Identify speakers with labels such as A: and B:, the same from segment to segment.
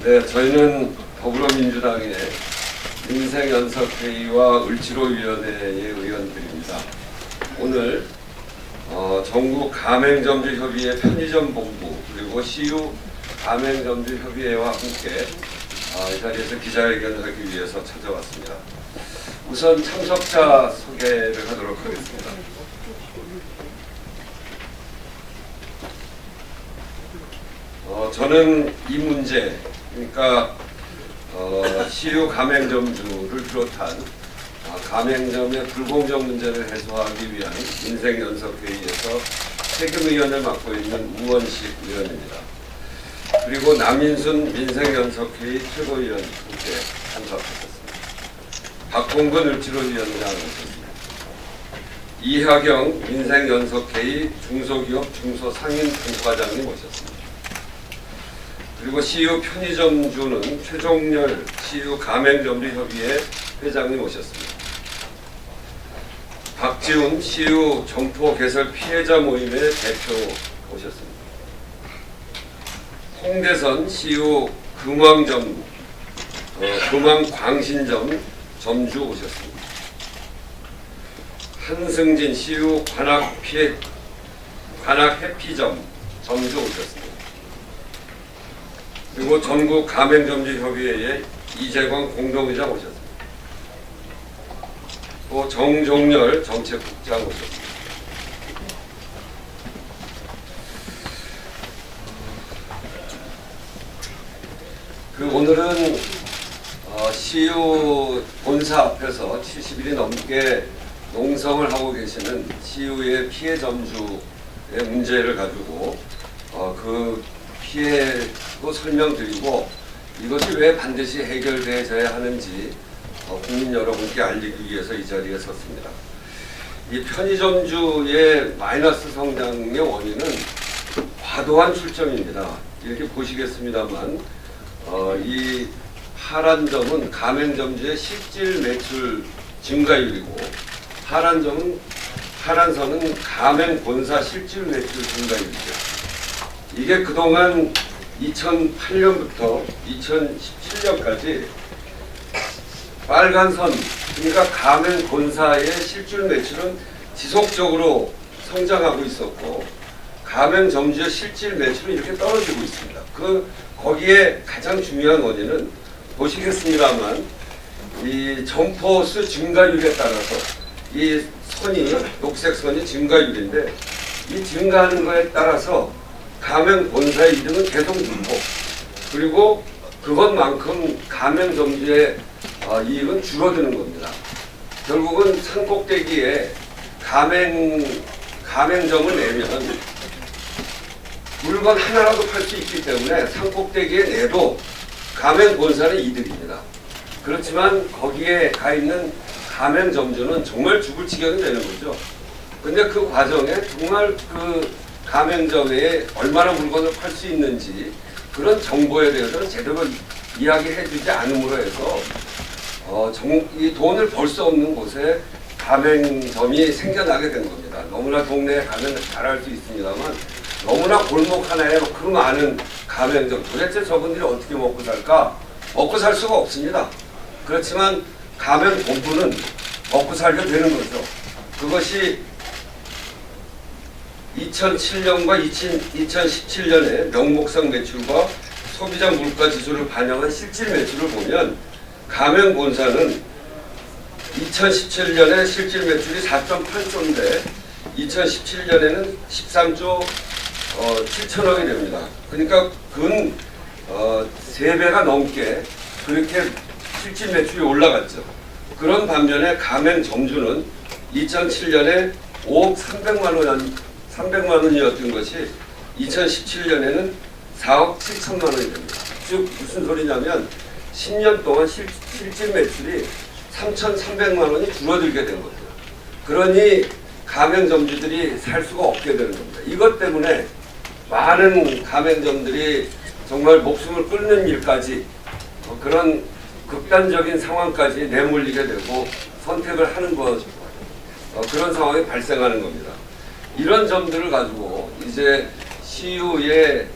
A: 네, 저희는 더불어민주당의 민생연석회의와 을지로위원회의 의원들입니다. 오늘 전국 가맹점주협의회 편의점본부 그리고 CU 가맹점주협의회와 함께 이 자리에서 기자회견을 하기 위해서 찾아왔습니다. 우선 참석자 소개를 하도록 하겠습니다. 저는 이 문제, 그러니까 CU 가맹점주를 비롯한 가맹점의 불공정 문제를 해소하기 위한 민생연석회의에서 책임의원을 맡고 있는 우원식 의원입니다. 그리고 남인순 민생연석회의 최고위원 함께 참석하셨습니다. 박홍근 을지로위원장 오셨습니다. 이하경 민생연석회의 중소기업 중소상인분과장님 오셨습니다. 그리고 CU 편의점주는 최종렬 CU 가맹점주협의회 회장님 오셨습니다. 박지훈 CU 점포 개설 피해자 모임의 대표 오셨습니다. 홍대선 CU 금왕광신점 점주 오셨습니다. 한승진 CU 관악해피점 점주 오셨습니다. 그리고 전국 가맹점주협의회의 이재광 공동의장 오셨습니다. 또 정종렬 정책국장 오셨습니다. 오늘은 CU 본사 앞에서 70일이 넘게 농성을 하고 계시는 CU의 피해 점주의 문제를 가지고 그 피해도 설명드리고 이것이 왜 반드시 해결되어야 하는지 국민 여러분께 알리기 위해서 이 자리에 섰습니다. 이 편의점주의 마이너스 성장의 원인은 과도한 출점입니다. 이렇게 보시겠습니다만 이 하란점은 가맹점주의 실질 매출 증가율이고 하란선은 가맹 본사 실질 매출 증가율이죠. 이게 그동안 2008년부터 2017년까지 빨간선, 그러니까 가맹 본사의 실질 매출은 지속적으로 성장하고 있었고 가맹 점주의 실질 매출은 이렇게 떨어지고 있습니다. 거기에 가장 중요한 원인은 보시겠습니다만 이 점포수 증가율에 따라서 이 선이 녹색 선이 증가율인데 이 증가하는 것에 따라서 가맹 본사의 이득은 계속 늘고 그리고 그것만큼 가맹 점주의 이익은 줄어드는 겁니다. 결국은 산꼭대기에 가맹점을 내면 물건 하나라도 팔 수 있기 때문에 산꼭대기에 내도 가맹 본사는 이득입니다. 그렇지만 거기에 가 있는 가맹 점주는 정말 죽을 지경이 되는 거죠. 근데 그 과정에 정말 그 가맹점에 얼마나 물건을 팔 수 있는지 그런 정보에 대해서는 제대로 이야기해 주지 않음으로 해서 이 돈을 벌 수 없는 곳에 가맹점이 생겨나게 된 겁니다. 너무나 동네에 가면 잘 알 수 있습니다만 너무나 골목 하나에 그 많은 가맹점, 도대체 저분들이 어떻게 먹고 살까? 먹고 살 수가 없습니다. 그렇지만 가맹 본부는 먹고 살게 되는 거죠. 그것이 2007년과 2017년에 명목상 매출과 소비자 물가 지수를 반영한 실질 매출을 보면 가맹 본사는 2017년에 실질 매출이 4.8조인데 2017년에는 13조 7천억이 됩니다. 그러니까 근 3배가 넘게 그렇게 실질 매출이 올라갔죠. 그런 반면에 가맹 점주는 2007년에 5억 300만 원이었던 것이 2017년에는 4억 7천만 원이 됩니다. 즉 무슨 소리냐면 10년 동안 실질 매출이 3,300만 원이 줄어들게 된 거죠. 그러니 가맹점주들이 살 수가 없게 되는 겁니다. 이것 때문에 많은 가맹점들이 정말 목숨을 끊는 일까지 그런 극단적인 상황까지 내몰리게 되고 선택을 하는 것 그런 상황이 발생하는 겁니다. 이런 점들을 가지고 이제 CU의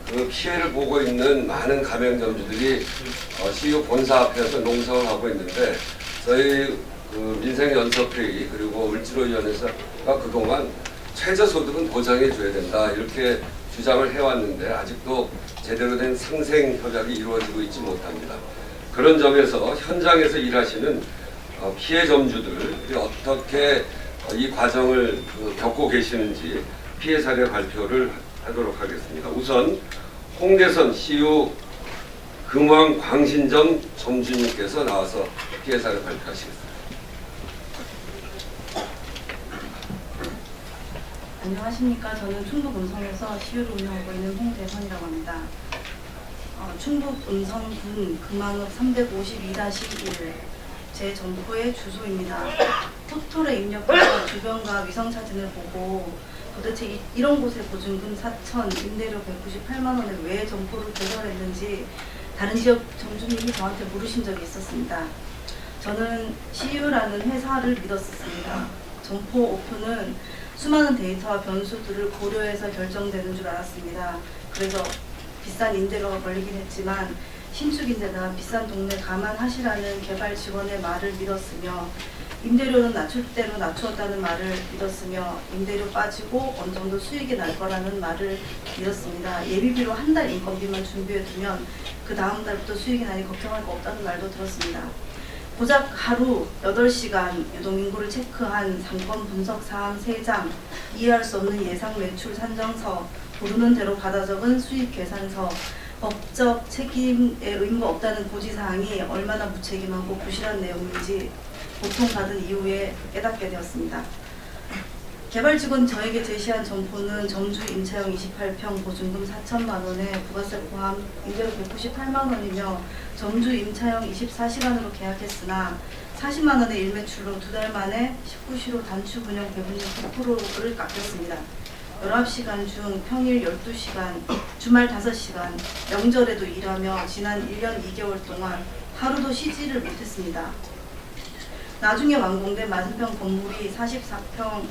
A: 그 피해를 보고 있는 많은 가맹점주들이 CU 본사 앞에서 농성을 하고 있는데 저희 그 민생연석회의 그리고 을지로위원회가 그동안 최저소득은 보장해 줘야 된다 이렇게 주장을 해왔는데 아직도 제대로 된 상생 협약이 이루어지고 있지 못합니다. 그런 점에서 현장에서 일하시는 피해 점주들이 어떻게 이 과정을 겪고 계시는지 피해 사례 발표를 하도록 하겠습니다. 우선 홍대선 CU 금왕 광신점 점주님께서 나와서 피해 사례 발표하시겠습니다.
B: 안녕하십니까. 저는 충북 음성에서 CU를 운영하고 있는 홍대선이라고 합니다. 충북 음성군 금왕읍 352-1 제 점포의 주소입니다. 포털에 입력해서 주변과 위성사진을 보고 도대체 이런 곳에 보증금 4천, 임대료 198만 원에 왜 점포를 개설했는지 다른 지역 점주님이 저한테 물으신 적이 있었습니다. 저는 CU라는 회사를 믿었었습니다. 점포 오픈은 수많은 데이터와 변수들을 고려해서 결정되는 줄 알았습니다. 그래서 비싼 임대료가 걸리긴 했지만 신축인데다 비싼 동네 감안하시라는 개발 직원의 말을 믿었으며 임대료는 낮출 대로 낮추었다는 말을 믿었으며 임대료 빠지고 어느 정도 수익이 날 거라는 말을 믿었습니다. 예비비로 한 달 인건비만 준비해두면 그 다음 달부터 수익이 나니 걱정할 거 없다는 말도 들었습니다. 고작 하루 8시간 유동인구를 체크한 상권 분석 사항 3장, 이해할 수 없는 예상 매출 산정서, 부르는 대로 받아 적은 수익 계산서, 법적 책임의 의무가 없다는 고지사항이 얼마나 무책임하고 부실한 내용인지 고통받은 이후에 깨닫게 되었습니다. 개발 직원 저에게 제시한 점포는 점주 임차형 28평 보증금 4천만 원에 부가세 포함 임대료 198만 원이며 점주 임차형 24시간으로 계약했으나 40만 원의 일매출로 2달 만에 19시로 단축 운영 배분율 9%를 깎였습니다. 19시간 중 평일 12시간, 주말 5시간, 명절에도 일하며 지난 1년 2개월 동안 하루도 쉬지를 못했습니다. 나중에 완공된 맞은편 건물 44평이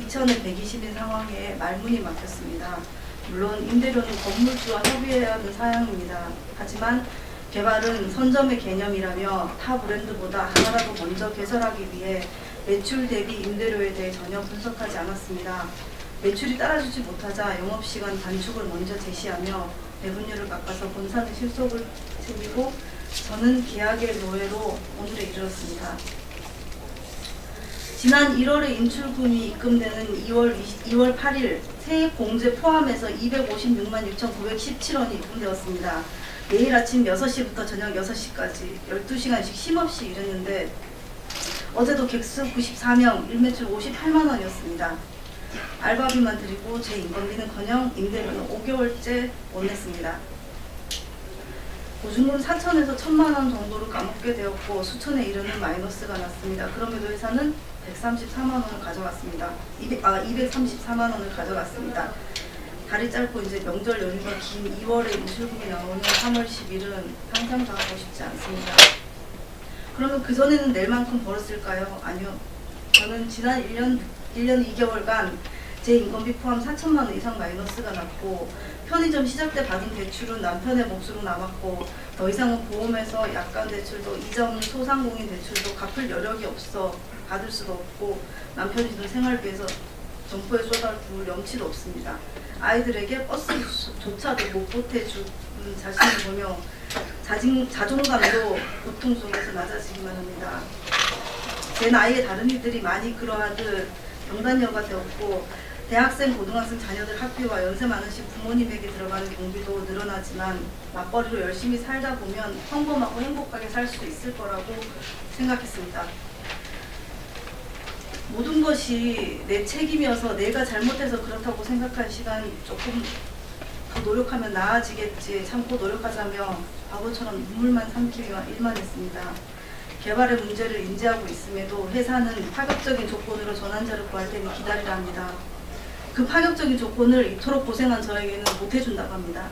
B: 2천에 120인 상황에 말문이 막혔습니다. 물론 임대료는 건물주와 협의해야 하는 사항입니다. 하지만 개발은 선점의 개념이라며 타 브랜드보다 하나라도 먼저 개설하기 위해 매출 대비 임대료에 대해 전혀 분석하지 않았습니다. 매출이 따라주지 못하자 영업시간 단축을 먼저 제시하며 배분율을 깎아서 본사는 실속을 챙기고 저는 계약의 노예로 오늘에 이르렀습니다. 지난 1월에 인출금이 입금되는 2월 8일 세액 공제 포함해서 256만 6,917원이 입금되었습니다. 매일 아침 6시부터 저녁 6시까지 12시간씩 쉼없이 일했는데 어제도 객수 94명, 일매출 58만 원이었습니다. 알바비만 드리고 제 인건비는커녕 임대료는 5개월째 못 냈습니다. 보증금 4천에서 1,000만 원 정도를 까먹게 되었고 수천에 이르는 마이너스가 났습니다. 그럼에도 회사는 134만 원을 가져갔습니다. 234만 원을 가져갔습니다. 다리 짧고 이제 명절 연휴가 긴 2월에 인출금이 나오는 3월 10일은 상상도 하고 싶지 않습니다. 그러면 그전에는 낼 만큼 벌었을까요? 아니요. 저는 지난 1년 2개월간 제 인건비 포함 4천만 원 이상 마이너스가 났고 편의점 시작 때 받은 대출은 남편의 몫으로 남았고 더 이상은 보험에서 약관 대출도 이점 소상공인 대출도 갚을 여력이 없어 받을 수도 없고 남편이 든 생활비에서 점포에 쏟아부을 염치도 없습니다. 아이들에게 버스조차도 못 보태준 자신을 보며 자존감도 고통 속에서 낮아지기만 합니다. 제 나이에 다른 이들이 많이 그러하듯 경단녀가 되었고 대학생, 고등학생 자녀들 학비와 연세 많으신 부모님에게 들어가는 경비도 늘어나지만 맞벌이로 열심히 살다 보면 평범하고 행복하게 살 수 있을 거라고 생각했습니다. 모든 것이 내 책임이어서 내가 잘못해서 그렇다고 생각한 시간 조금 더 노력하면 나아지겠지 참고 노력하자며 바보처럼 눈물만 삼키기만 했습니다. 개발의 문제를 인지하고 있음에도 회사는 파격적인 조건으로 전환자를 구할 테니 기다리라 합니다. 그 파격적인 조건을 이토록 고생한 저에게는 못해준다고 합니다.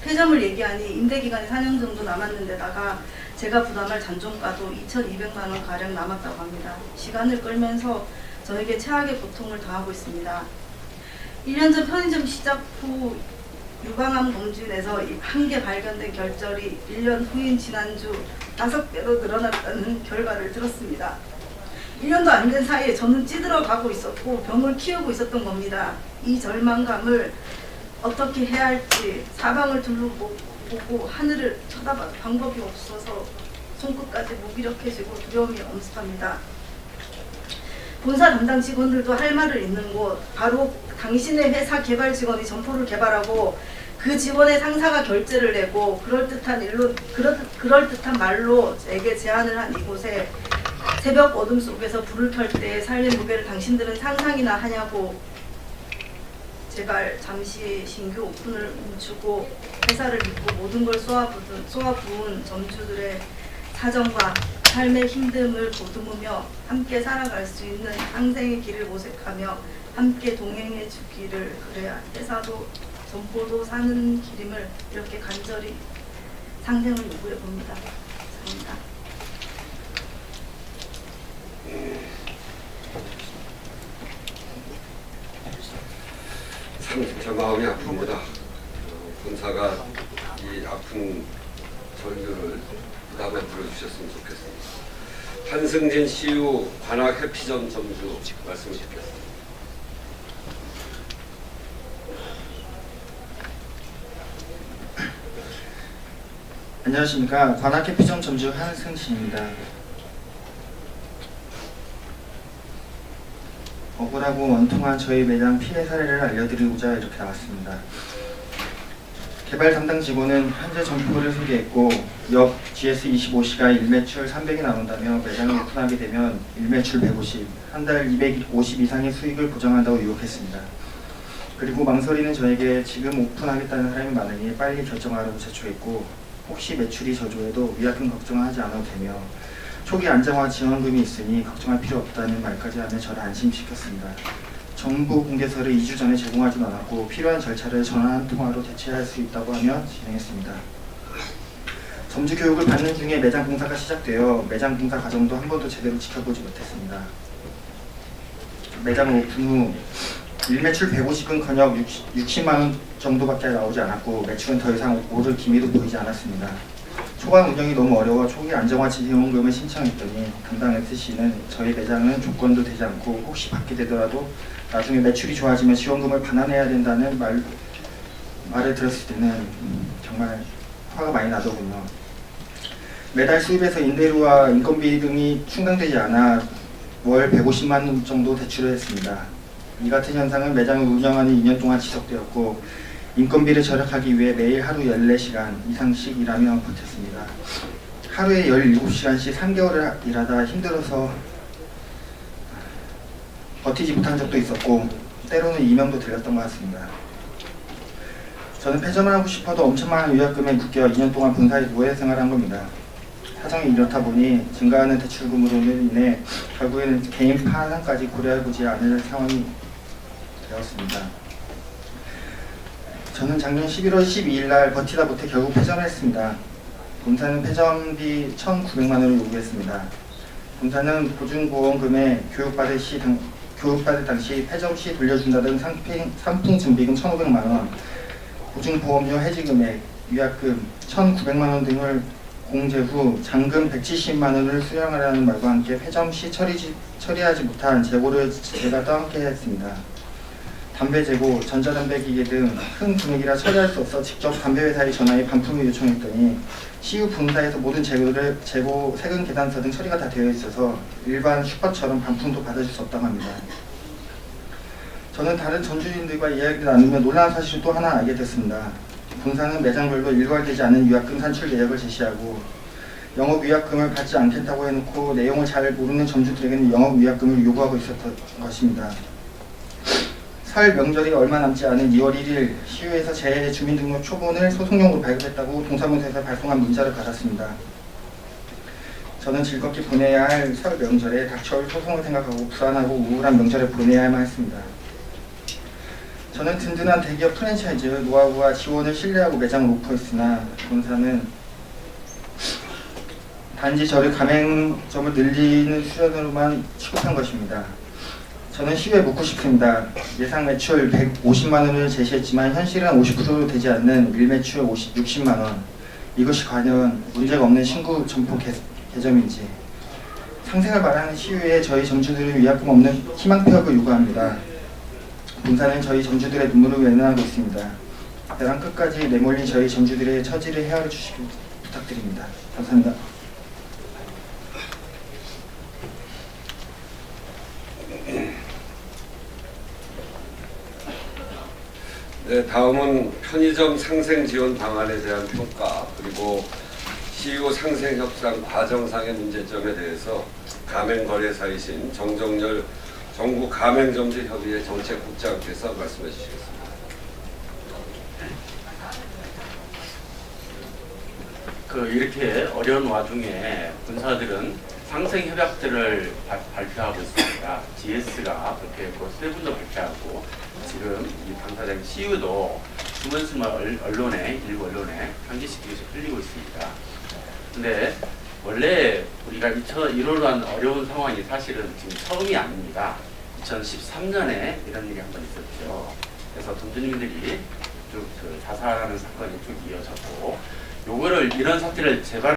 B: 폐점을 얘기하니 임대기간이 4년 정도 남았는데다가 제가 부담할 잔존가도 2,200만 원 가량 남았다고 합니다. 시간을 끌면서 저에게 최악의 고통을 당하고 있습니다. 1년 전 편의점 시작 후 유방암 검진에서 한 개 발견된 결절이 1년 후인 지난주 5배로 늘어났다는 결과를 들었습니다. 1년도 안 된 사이에 저는 찌들어가고 있었고 병을 키우고 있었던 겁니다. 이 절망감을 어떻게 해야 할지 사방을 둘러보고 하늘을 쳐다봐도 방법이 없어서 손끝까지 무기력해지고 두려움이 엄습합니다. 본사 담당 직원들도 할 말을 잇는 곳, 바로 당신의 회사 개발 직원이 점포를 개발하고 그 직원의 상사가 결제를 내고 그럴듯한 말로 제게 제안을 한 이곳에 새벽 어둠 속에서 불을 켤 때 살린 무게를 당신들은 상상이나 하냐고. 제발 잠시 신규 오픈을 멈추고 회사를 믿고 모든 걸 쏘아부은 점주들의 사정과 삶의 힘듦을 보듬으며 함께 살아갈 수 있는 항생의 길을 모색하며 함께 동행해 주기를. 그래야 회사도 점포도 사는 길임을 이렇게 간절히 상생을 요구해 봅니다. 감사합니다.
A: 참 진짜 마음이 아픕니다. 본사가 이 아픈 절규를 부담에 들어주셨으면 좋겠습니다. 한승진 CU 관악 해피점 점주 말씀을 듣겠습니다.
C: 안녕하십니까. 관악 해피점 점주 한승진입니다. 억울하고 원통한 저희 매장 피해 사례를 알려드리고자 이렇게 나왔습니다. 개발 담당 직원은 현재 점포를 소개했고 역 GS25C가 일매출 300이 나온다며 매장을 오픈하게 되면 일매출 150, 한 달 250 이상의 수익을 보장한다고 유혹했습니다. 그리고 망설이는 저에게 지금 오픈하겠다는 사람이 많으니 빨리 결정하라고 제초했고 혹시 매출이 저조해도 위약금 걱정하지 않아도 되며 초기 안정화 지원금이 있으니 걱정할 필요 없다는 말까지 하며 저를 안심시켰습니다. 정부 공개서를 2주 전에 제공하지도 않았고 필요한 절차를 전화 한 통화로 대체할 수 있다고 하며 진행했습니다. 점주 교육을 받는 중에 매장 공사가 시작되어 매장 공사 과정도 한 번도 제대로 지켜보지 못했습니다. 매장 오픈 후 일매출 150은커녕 60만원 정도밖에 나오지 않았고 매출은 더 이상 오를 기미도 보이지 않았습니다. 초반 운영이 너무 어려워 초기 안정화 지원금을 신청했더니 담당 SC는 저희 매장은 조건도 되지 않고 혹시 받게 되더라도 나중에 매출이 좋아지면 지원금을 반환해야 된다는 말을 들었을 때는 정말 화가 많이 나더군요. 매달 수입에서 임대료와 인건비 등이 충당되지 않아 월 150만 원 정도 대출을 했습니다. 이 같은 현상은 매장을 운영하는 2년 동안 지속되었고 인건비를 절약하기 위해 매일 하루 14시간 이상씩 일하며 버텼습니다. 하루에 17시간씩 3개월을 일하다 힘들어서 버티지 못한 적도 있었고 때로는 이명도 들렸던 것 같습니다. 저는 폐점을 하고 싶어도 엄청난 위약금에 묶여 2년 동안 본사에 노예 생활한 겁니다. 사정이 이렇다 보니 증가하는 대출금으로 인해 결국에는 개인 파산까지 고려해보지 않을 상황이 되었습니다. 저는 작년 11월 12일 날 버티다 못해 결국 폐점을 했습니다. 본사는 폐점비 1,900만 원을 요구했습니다. 본사는 보증보험금에 교육받을 당시 폐점 시 돌려준다던 상품 준비금 1,500만 원, 보증보험료 해지금액, 위약금 1,900만 원 등을 공제 후 잔금 170만 원을 수령하라는 말과 함께 폐점 시 처리하지 못한 재고를 제가 떠안게 했습니다. 담배 재고, 전자담배 기계 등 큰 금액이라 처리할 수 없어 직접 담배회사에 전화해 반품을 요청했더니 CU 본사에서 모든 재고, 세금 계산서 등 처리가 다 되어 있어서 일반 슈퍼처럼 반품도 받아줄 수 없다고 합니다. 저는 다른 점주님들과 이야기를 나누며 놀라운 사실을 또 하나 알게 됐습니다. 본사는 매장별로 일괄되지 않은 위약금 산출 내역을 제시하고 영업 위약금을 받지 않겠다고 해놓고 내용을 잘 모르는 점주들에게는 영업 위약금을 요구하고 있었던 것입니다. 설 명절이 얼마 남지 않은 2월 1일 CU에서 제 주민등록 초본을 소송용으로 발급했다고 동사무소에서 발송한 문자를 받았습니다. 저는 즐겁게 보내야 할 설 명절에 닥쳐올 소송을 생각하고 불안하고 우울한 명절에 보내야만 했습니다. 저는 든든한 대기업 프랜차이즈 노하우와 지원을 신뢰하고 매장을 오픈했으나 본사는 단지 저를 가맹점을 늘리는 수단으로만 취급한 것입니다. 저는 시유에 묻고 싶습니다. 예상 매출 150만 원을 제시했지만 현실은 50% 되지 않는 밀매출 60만 원. 이것이 과연 문제가 없는 신구 점포 개점인지. 상생을 말하는 시유에 저희 점주들은 위약금 없는 희망 폐업을 요구합니다. 본사는 저희 점주들의 눈물을 외면하고 있습니다. 벼랑 끝까지 내몰린 저희 점주들의 처지를 헤아려 주시길 부탁드립니다. 감사합니다.
A: 네, 다음은 편의점 상생 지원 방안에 대한 평가 그리고 시유 상생 협상 과정상의 문제점에 대해서 가맹거래사이신 정정열 전국 가맹점주 협의회 정책국장께서 말씀해 주시겠습니다.
D: 이렇게 어려운 와중에 본사들은 상생 협약들을 발표하고 있습니다. GS가 발표했고 세븐도 발표하고 지금 이 당사장 CU도 스멀스멀 언론에 일부 언론에 편지시키면서 흘리고 있습니다. 근데 원래 우리가 이러한 어려운 상황이 사실은 지금 처음이 아닙니다. 2013년에 이런 일이 한 번 있었죠. 그래서 점주님들이 쭉 자살하는 사건이 쭉 이어졌고, 이런 사태를 재발